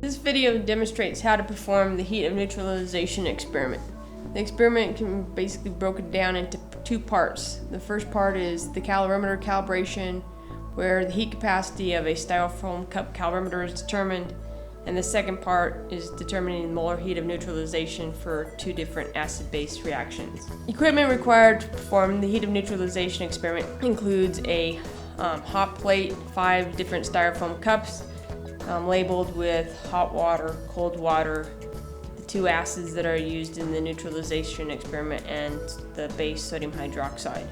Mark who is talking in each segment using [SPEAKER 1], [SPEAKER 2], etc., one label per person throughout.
[SPEAKER 1] This video demonstrates how to perform the heat of neutralization experiment. The experiment can be basically broken down into two parts. The first part is the calorimeter calibration, where the heat capacity of a styrofoam cup calorimeter is determined, and the second part is determining the molar heat of neutralization for two different acid-base reactions. Equipment required to perform the heat of neutralization experiment includes a hot plate, 5 different styrofoam cups, labeled with hot water, cold water, the 2 acids that are used in the neutralization experiment, and the base sodium hydroxide.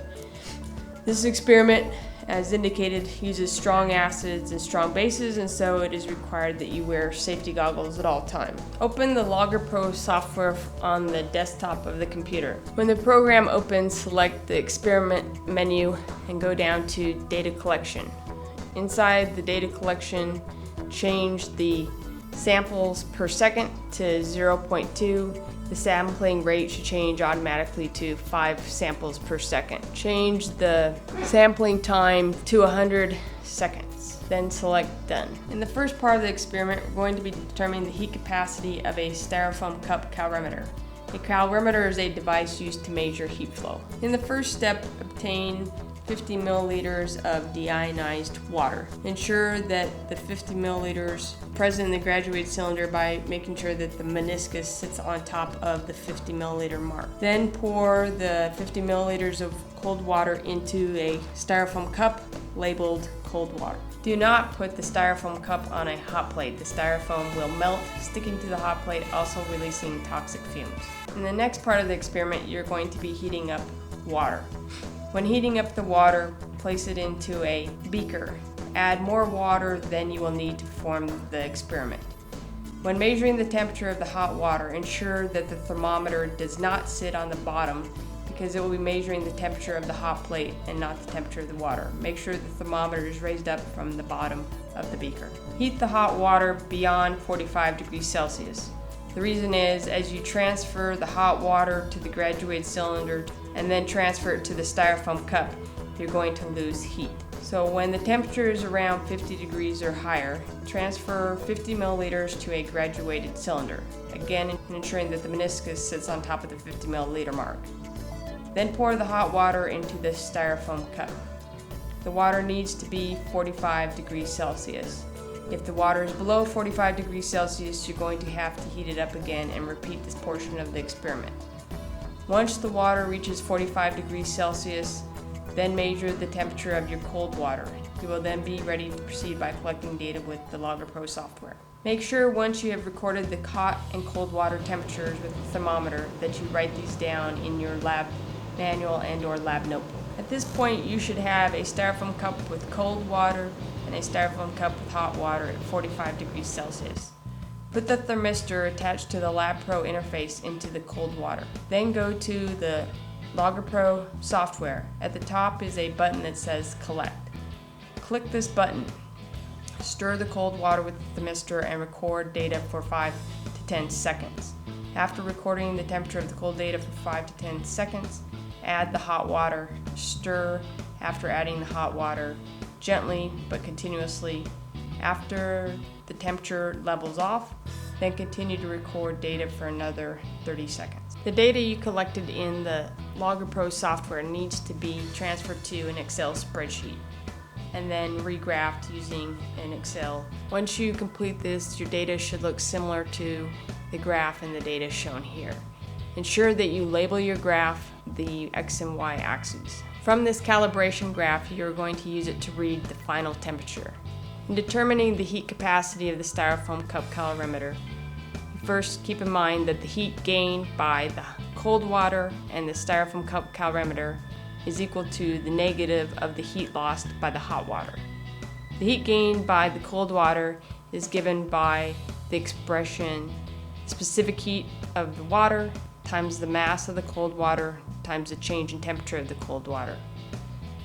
[SPEAKER 1] This experiment, as indicated, uses strong acids and strong bases, and so it is required that you wear safety goggles at all times. Open the Logger Pro software on the desktop of the computer. When the program opens, select the experiment menu and go down to data collection. Inside the data collection, change the samples per second to 0.2. The sampling rate should change automatically to 5 samples per second. Change the sampling time to 100 seconds. Then select Done. In the first part of the experiment, we're going to be determining the heat capacity of a styrofoam cup calorimeter. A calorimeter is a device used to measure heat flow. In the first step, obtain 50 milliliters of deionized water. Ensure that the 50 milliliters present in the graduated cylinder by making sure that the meniscus sits on top of the 50 milliliter mark. Then pour the 50 milliliters of cold water into a styrofoam cup labeled cold water. Do not put the styrofoam cup on a hot plate. The styrofoam will melt, sticking to the hot plate, also releasing toxic fumes. In the next part of the experiment, you're going to be heating up water. When heating up the water, place it into a beaker. Add more water than you will need to perform the experiment. When measuring the temperature of the hot water, ensure that the thermometer does not sit on the bottom, because it will be measuring the temperature of the hot plate and not the temperature of the water. Make sure the thermometer is raised up from the bottom of the beaker. Heat the hot water beyond 45 degrees Celsius. The reason is, as you transfer the hot water to the graduated cylinder and then transfer it to the styrofoam cup, you're going to lose heat. So when the temperature is around 50 degrees or higher, transfer 50 milliliters to a graduated cylinder, again ensuring that the meniscus sits on top of the 50 milliliter mark. Then pour the hot water into the styrofoam cup. The water needs to be 45 degrees Celsius. If the water is below 45 degrees Celsius, you're going to have to heat it up again and repeat this portion of the experiment. Once the water reaches 45 degrees Celsius, then measure the temperature of your cold water. You will then be ready to proceed by collecting data with the Logger Pro software. Make sure once you have recorded the hot and cold water temperatures with the thermometer that you write these down in your lab manual and/or lab notebook. At this point, you should have a styrofoam cup with cold water and a styrofoam cup with hot water at 45 degrees Celsius. Put the thermistor attached to the Lab Pro interface into the cold water. Then go to the Logger Pro software. At the top is a button that says Collect. Click this button. Stir the cold water with the thermistor and record data for 5 to 10 seconds. After recording the temperature of the cold data for 5 to 10 seconds, add the hot water. Stir after adding the hot water, gently but continuously. After the temperature levels off, then continue to record data for another 30 seconds. The data you collected in the Logger Pro software needs to be transferred to an Excel spreadsheet and then regraphed using an Excel. Once you complete this, your data should look similar to the graph and the data shown here. Ensure that you label your graph the X and Y axes. From this calibration graph, you're going to use it to read the final temperature. In determining the heat capacity of the styrofoam cup calorimeter, first keep in mind that the heat gained by the cold water and the styrofoam cup calorimeter is equal to the negative of the heat lost by the hot water. The heat gained by the cold water is given by the expression specific heat of the water times the mass of the cold water times the change in temperature of the cold water,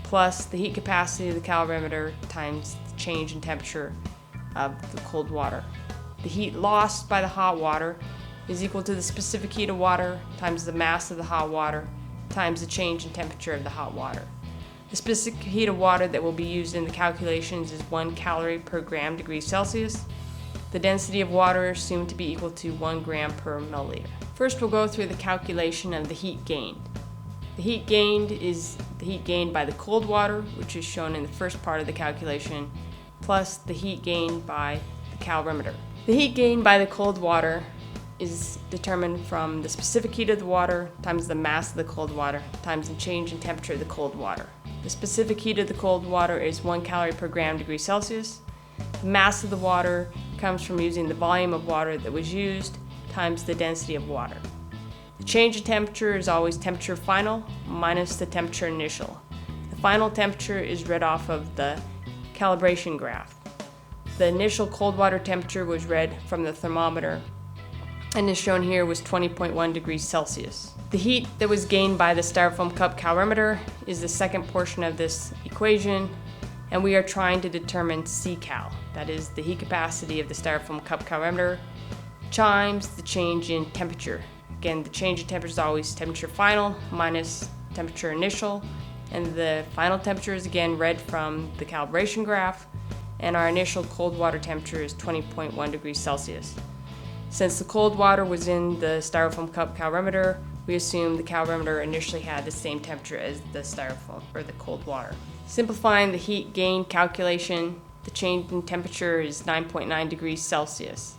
[SPEAKER 1] plus the heat capacity of the calorimeter times the change in temperature of the cold water. The heat lost by the hot water is equal to the specific heat of water times the mass of the hot water times the change in temperature of the hot water. The specific heat of water that will be used in the calculations is 1 calorie per gram degree Celsius. The density of water is assumed to be equal to 1 gram per milliliter. First, we'll go through the calculation of the heat gained. The heat gained is the heat gained by the cold water, which is shown in the first part of the calculation, plus the heat gained by the calorimeter. The heat gained by the cold water is determined from the specific heat of the water times the mass of the cold water times the change in temperature of the cold water. The specific heat of the cold water is 1 calorie per gram degree Celsius. The mass of the water comes from using the volume of water that was used times the density of water. The change in temperature is always temperature final minus the temperature initial. The final temperature is read off of the calibration graph. The initial cold water temperature was read from the thermometer, and as shown here was 20.1 degrees Celsius. The heat that was gained by the styrofoam cup calorimeter is the second portion of this equation, and we are trying to determine Ccal, that is the heat capacity of the styrofoam cup calorimeter, times the change in temperature. Again, the change in temperature is always temperature final minus temperature initial, and the final temperature is again read from the calibration graph, and our initial cold water temperature is 20.1 degrees Celsius. Since the cold water was in the styrofoam cup calorimeter, we assume the calorimeter initially had the same temperature as the styrofoam or the cold water. Simplifying the heat gain calculation, the change in temperature is 9.9 degrees Celsius.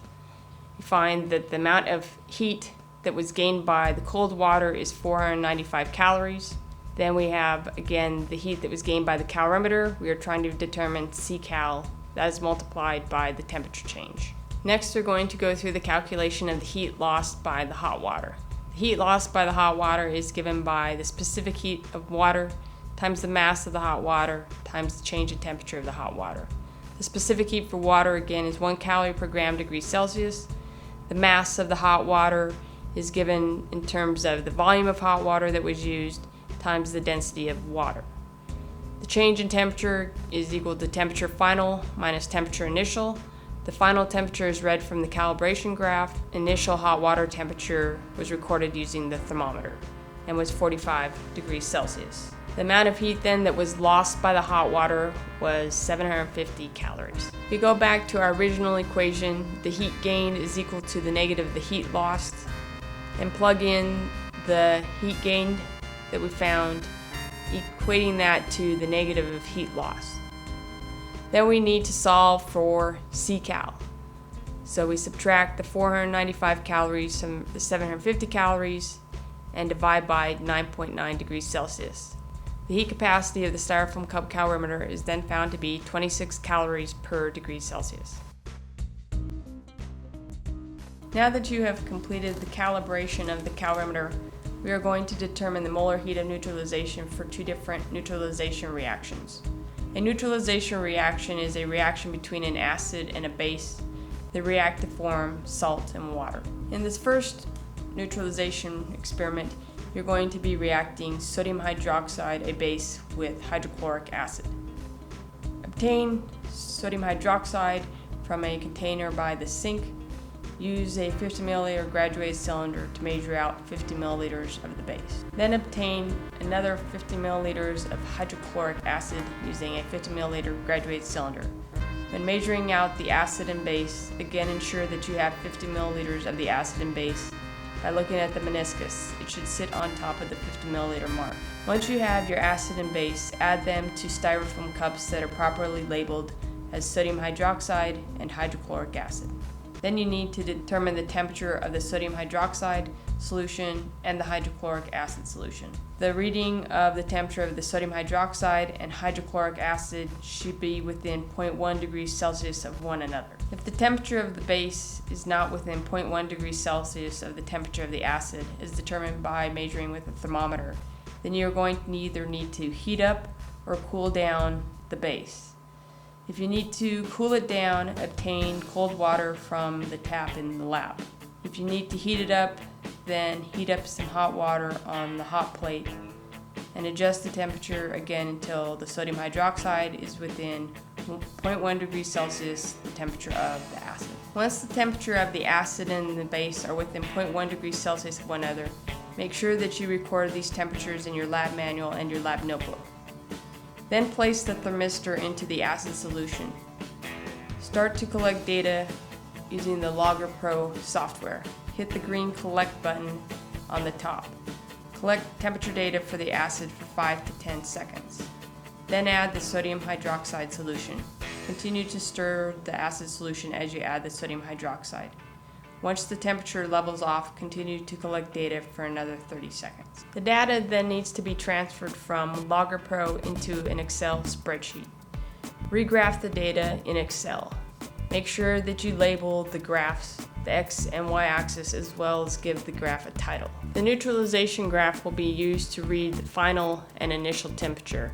[SPEAKER 1] You find that the amount of heat that was gained by the cold water is 495 calories. Then we have, again, the heat that was gained by the calorimeter. We are trying to determine Ccal, that is multiplied by the temperature change. Next, we're going to go through the calculation of the heat lost by the hot water. The heat lost by the hot water is given by the specific heat of water times the mass of the hot water times the change in temperature of the hot water. The specific heat for water, again, is 1 calorie per gram degree Celsius. The mass of the hot water is given in terms of the volume of hot water that was used times the density of water. The change in temperature is equal to temperature final minus temperature initial. The final temperature is read from the calibration graph. Initial hot water temperature was recorded using the thermometer and was 45 degrees Celsius. The amount of heat then that was lost by the hot water was 750 calories. If we go back to our original equation, the heat gained is equal to the negative of the heat lost, and plug in the heat gained that we found, equating that to the negative of heat loss. Then we need to solve for Ccal. So we subtract the 495 calories from the 750 calories and divide by 9.9 degrees Celsius. The heat capacity of the styrofoam cup calorimeter is then found to be 26 calories per degree Celsius. Now that you have completed the calibration of the calorimeter, we are going to determine the molar heat of neutralization for two different neutralization reactions. A neutralization reaction is a reaction between an acid and a base that react to form salt and water. In this first neutralization experiment, you're going to be reacting sodium hydroxide, a base, with hydrochloric acid. Obtain sodium hydroxide from a container by the sink. Use a 50 milliliter graduated cylinder to measure out 50 milliliters of the base. Then obtain another 50 milliliters of hydrochloric acid using a 50 milliliter graduated cylinder. When measuring out the acid and base, again ensure that you have 50 milliliters of the acid and base by looking at the meniscus. It should sit on top of the 50 milliliter mark. Once you have your acid and base, add them to styrofoam cups that are properly labeled as sodium hydroxide and hydrochloric acid. Then you need to determine the temperature of the sodium hydroxide solution and the hydrochloric acid solution. The reading of the temperature of the sodium hydroxide and hydrochloric acid should be within 0.1 degrees Celsius of one another. If the temperature of the base is not within 0.1 degrees Celsius of the temperature of the acid, as determined by measuring with a thermometer, then you're going to either need to heat up or cool down the base. If you need to cool it down, obtain cold water from the tap in the lab. If you need to heat it up, then heat up some hot water on the hot plate and adjust the temperature again until the sodium hydroxide is within 0.1 degrees Celsius, the temperature of the acid. Once the temperature of the acid and the base are within 0.1 degrees Celsius of one another, make sure that you record these temperatures in your lab manual and your lab notebook. Then place the thermistor into the acid solution. Start to collect data using the Logger Pro software. Hit the green Collect button on the top. Collect temperature data for the acid for 5 to 10 seconds. Then add the sodium hydroxide solution. Continue to stir the acid solution as you add the sodium hydroxide. Once the temperature levels off, continue to collect data for another 30 seconds. The data then needs to be transferred from Logger Pro into an Excel spreadsheet. Regraph the data in Excel. Make sure that you label the graphs, the X and Y axis, as well as give the graph a title. The neutralization graph will be used to read the final and initial temperature.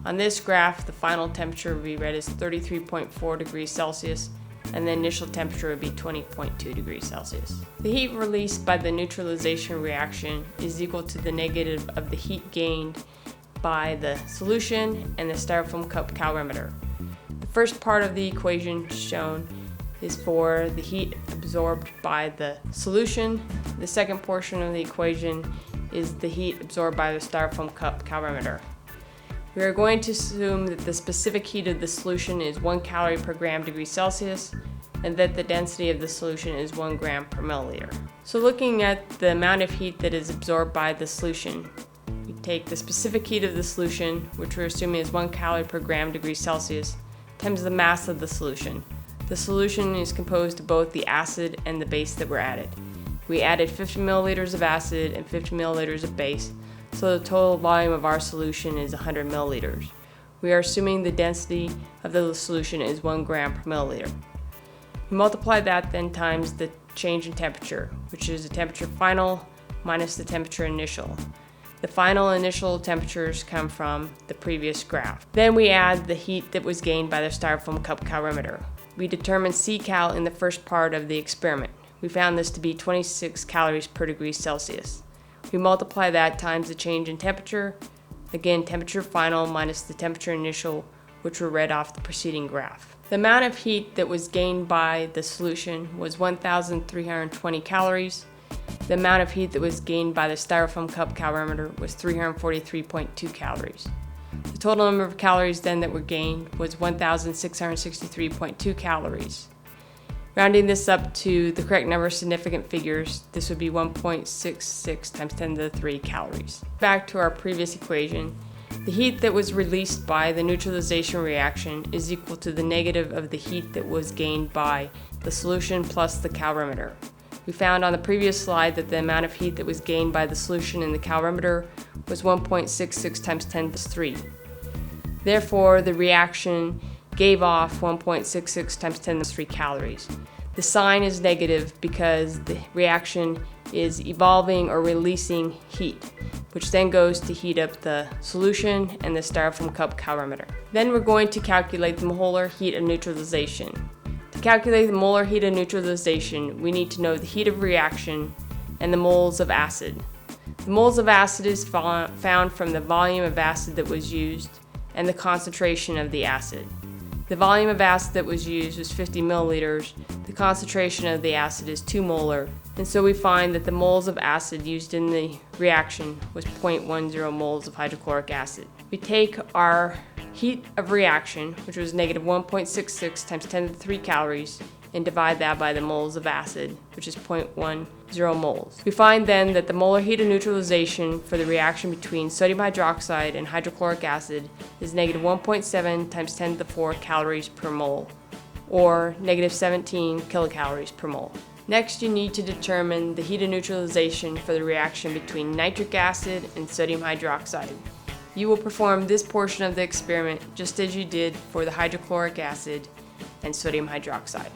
[SPEAKER 1] On this graph, the final temperature will be read as 33.4 degrees Celsius, and the initial temperature would be 20.2 degrees Celsius. The heat released by the neutralization reaction is equal to the negative of the heat gained by the solution and the styrofoam cup calorimeter. The first part of the equation shown is for the heat absorbed by the solution. The second portion of the equation is the heat absorbed by the styrofoam cup calorimeter. We are going to assume that the specific heat of the solution is 1 calorie per gram degree Celsius and that the density of the solution is 1 gram per milliliter. So looking at the amount of heat that is absorbed by the solution, we take the specific heat of the solution, which we're assuming is 1 calorie per gram degree Celsius, times the mass of the solution. The solution is composed of both the acid and the base that were added. We added 50 milliliters of acid and 50 milliliters of base, so the total volume of our solution is 100 milliliters. We are assuming the density of the solution is 1 gram per milliliter. We multiply that then times the change in temperature, which is the temperature final minus the temperature initial. The final and initial temperatures come from the previous graph. Then we add the heat that was gained by the styrofoam cup calorimeter. We determined C-cal in the first part of the experiment. We found this to be 26 calories per degree Celsius. We multiply that times the change in temperature, again temperature final minus the temperature initial, which were read off the preceding graph. The amount of heat that was gained by the solution was 1,320 calories. The amount of heat that was gained by the styrofoam cup calorimeter was 343.2 calories. The total number of calories then that were gained was 1,663.2 calories. Rounding this up to the correct number of significant figures, this would be 1.66 times 10 to the 3 calories. Back to our previous equation, the heat that was released by the neutralization reaction is equal to the negative of the heat that was gained by the solution plus the calorimeter. We found on the previous slide that the amount of heat that was gained by the solution in the calorimeter was 1.66 times 10 to the 3. Therefore, the reaction gave off 1.66 times 10 to the 3 calories. The sign is negative because the reaction is evolving or releasing heat, which then goes to heat up the solution and the styrofoam cup calorimeter. Then we're going to calculate the molar heat of neutralization. To calculate the molar heat of neutralization, we need to know the heat of reaction and the moles of acid. The moles of acid is found from the volume of acid that was used and the concentration of the acid. The volume of acid that was used was 50 milliliters. The concentration of the acid is 2 molar, and so we find that the moles of acid used in the reaction was 0.10 moles of hydrochloric acid. We take our heat of reaction, which was negative 1.66 times 10 to the 3 calories, and divide that by the moles of acid, which is 0.10 moles. We find then that the molar heat of neutralization for the reaction between sodium hydroxide and hydrochloric acid is negative 1.7 times 10 to the 4 calories per mole, or negative 17 kilocalories per mole. Next, you need to determine the heat of neutralization for the reaction between nitric acid and sodium hydroxide. You will perform this portion of the experiment just as you did for the hydrochloric acid and sodium hydroxide.